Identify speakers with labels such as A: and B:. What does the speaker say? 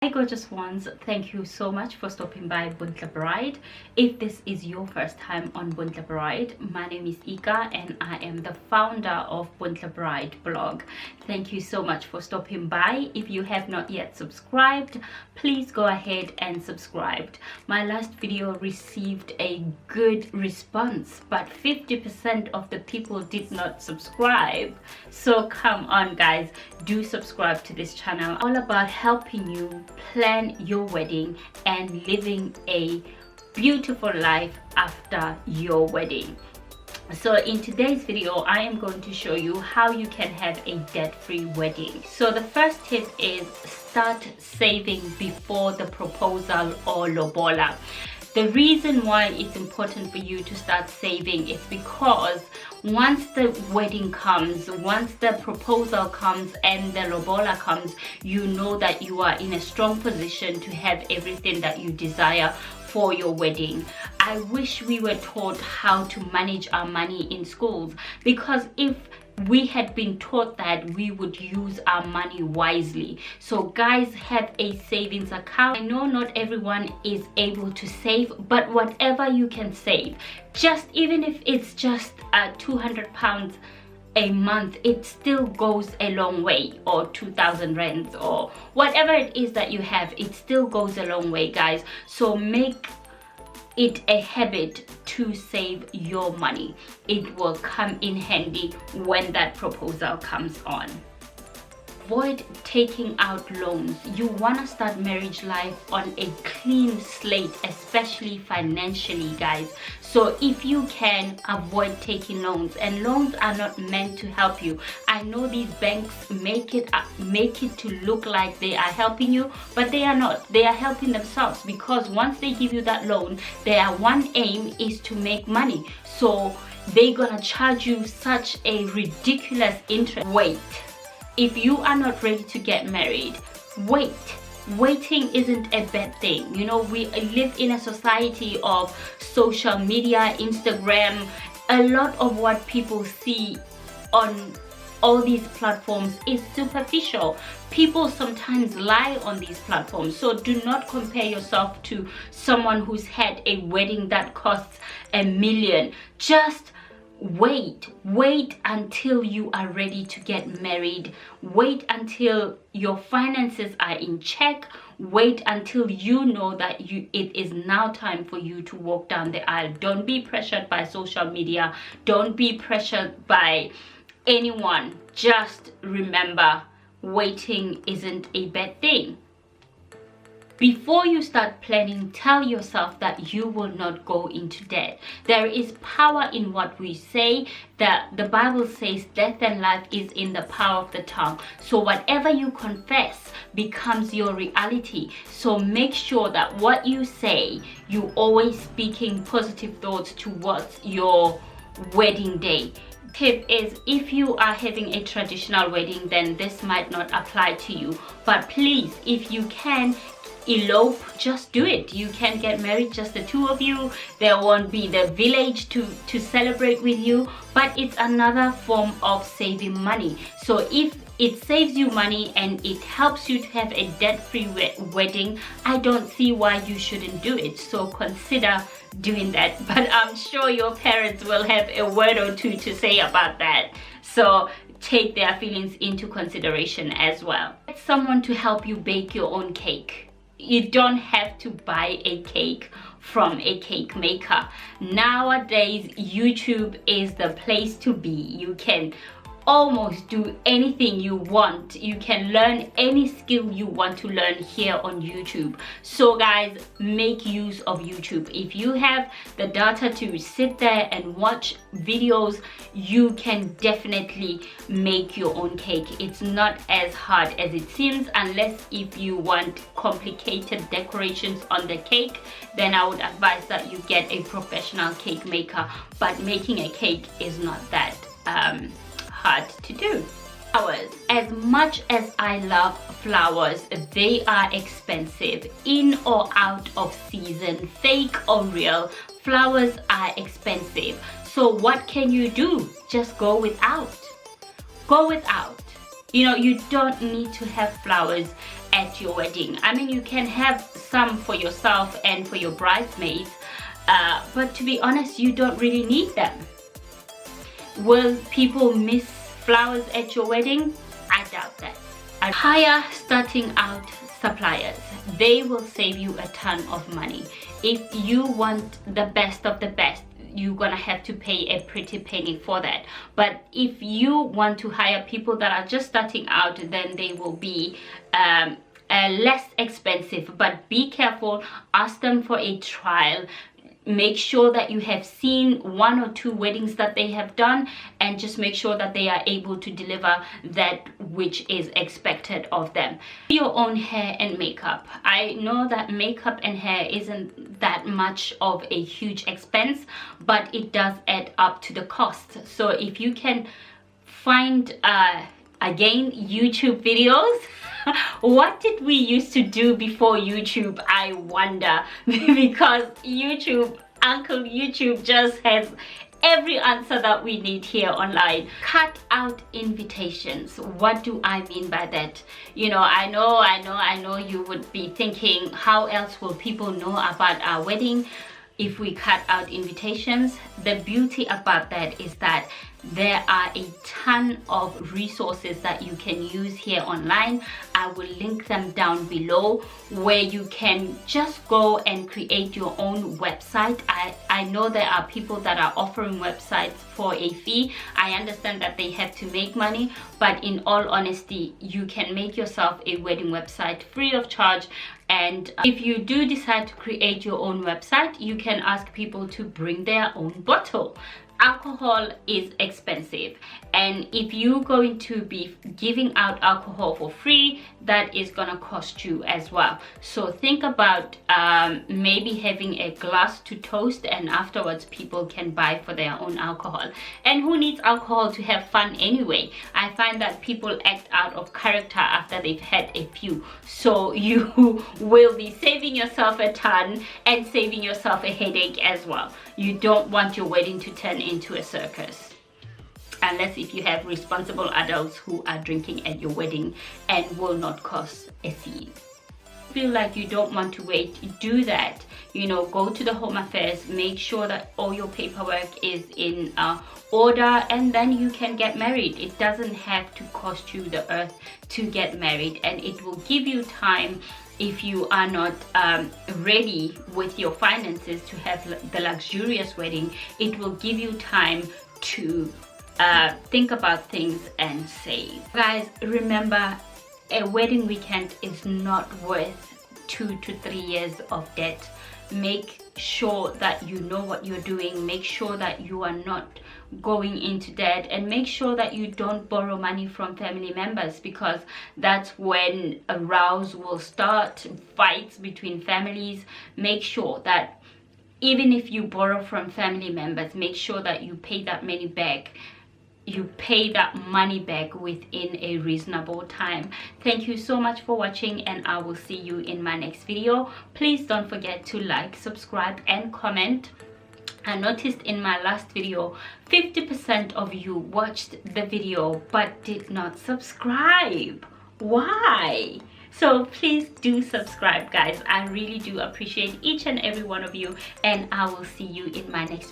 A: Hi gorgeous ones, thank you so much for stopping by Bontle Bride. If this is your first time on Bontle Bride, my name is Ika and I am the founder of Bontle Bride blog. Thank you so much for stopping by. If you have not yet subscribed, please go ahead and subscribe. My last video received a good response, but 50% of the people did not subscribe. So come on guys, do subscribe to this channel. All about helping you plan your wedding and living a beautiful life after your wedding. So in today's video, I am going to show you how you can have a debt-free wedding. So the first tip is start saving before the proposal or lobola. The reason why it's important for you to start saving is because once the wedding comes, once the proposal comes and the lobola comes, you know that you are in a strong position to have everything that you desire for your wedding. I wish we were taught how to manage our money in schools, because if we had been taught that, we would use our money wisely. So guys, have a savings account. I know not everyone is able to save, but whatever you can save, just even if it's just £200 a month, it still goes a long way, or 2,000 rands, or whatever it is that you have, it still goes a long way guys. So make it a habit to save your money. It will come in handy when that proposal comes on. Avoid taking out loans. You want to start marriage life on a clean slate, especially financially guys. So if you can, avoid taking loans, and loans are not meant to help you. I know these banks make it to look like they are helping you, but they are not. They are helping themselves, because once they give you that loan, their one aim is to make money. So they're gonna charge you such a ridiculous interest. Wait. If you are not ready to get married, wait. Waiting isn't a bad thing. You know, we live in a society of social media, Instagram. A lot of what people see on all these platforms is superficial. People sometimes lie on these platforms. So do not compare yourself to someone who's had a wedding that costs $1 million. Just wait until you are ready to get married. Wait until your finances are in check. Wait until you know that it is now time for you to walk down the aisle. Don't be pressured by social media. Don't be pressured by anyone. Just remember, waiting isn't a bad thing. Before you start planning, tell yourself that you will not go into debt. There is power in what we say. That the Bible says death and life is in the power of the tongue. So whatever you confess becomes your reality. So make sure that what you say, you always speaking positive thoughts towards your wedding day. Tip is, if you are having a traditional wedding, then this might not apply to you. But please, if you can elope, just do it. You can get married, just the two of you. There won't be the village to celebrate with you, but it's another form of saving money. So if it saves you money and it helps you to have a debt-free wedding, I don't see why you shouldn't do it. So consider doing that. But I'm sure your parents will have a word or two to say about that. So take their feelings into consideration as well. Get someone to help you bake your own cake. You don't have to buy a cake from a cake maker. Nowadays, YouTube is the place to be. You can almost do anything you want. You can learn any skill you want to learn here on YouTube. So guys, make use of YouTube. If you have the data to sit there and watch videos, you can definitely make your own cake. It's not as hard as it seems, unless if you want complicated decorations on the cake, then I would advise that you get a professional cake maker. But making a cake is not that hard to do. Flowers. As much as I love flowers, they are expensive. In or out of season, fake or real, flowers are expensive. So what can you do? Just go without. Go without. You know, you don't need to have flowers at your wedding. I mean, you can have some for yourself and for your bridesmaids, but to be honest, you don't really need them. Will people miss flowers at your wedding? I doubt that. Hire starting out suppliers. They will save you a ton of money. If you want the best of the best, you're gonna have to pay a pretty penny for that. But if you want to hire people that are just starting out, then they will be less expensive. But be careful, ask them for a trial. Make sure that you have seen 1 or 2 weddings that they have done, and just make sure that they are able to deliver that which is expected of them. Your own hair and makeup. I know that makeup and hair isn't that much of a huge expense, but it does add up to the cost. So if you can find again, YouTube videos. What did we used to do before YouTube, I wonder? Because Uncle YouTube just has every answer that we need here online. Cut out invitations. What do I mean by that? You know, I know you would be thinking, how else will people know about our wedding if we cut out invitations? The beauty about that is that there are a ton of resources that you can use here online. I will link them down below, where you can just go and create your own website. I know there are people that are offering websites for a fee. I understand that they have to make money, but in all honesty, you can make yourself a wedding website free of charge. And if you do decide to create your own website, you can ask people to bring their own bottle. Alcohol is expensive, and if you're going to be giving out alcohol for free, that is gonna cost you as well. So think about maybe having a glass to toast, and afterwards people can buy for their own alcohol. And who needs alcohol to have fun anyway? I find that people act out of character after they've had a few, so you will be saving yourself a ton and saving yourself a headache as well. You don't want your wedding to turn into a circus, unless if you have responsible adults who are drinking at your wedding and will not cost a scene. Feel like you don't want to wait, do that. You know, go to the Home Affairs, make sure that all your paperwork is in order, and then you can get married. It doesn't have to cost you the earth to get married, and it will give you time. If you are not ready with your finances to have the luxurious wedding, it will give you time to think about things and save. Guys, remember, a wedding weekend is not worth 2 to 3 years of debt. Make sure that you know what you're doing. Make sure that you are not going into debt, and make sure that you don't borrow money from family members, because that's when rows will start, fights between families. Make sure that even if you borrow from family members, make sure that you pay that money back. You pay that money back within a reasonable time. Thank you so much for watching, and I will see you in my next video. Please don't forget to like, subscribe and comment. I noticed in my last video 50% of you watched the video but did not subscribe. Why? So please do subscribe, guys. I really do appreciate each and every one of you, and I will see you in my next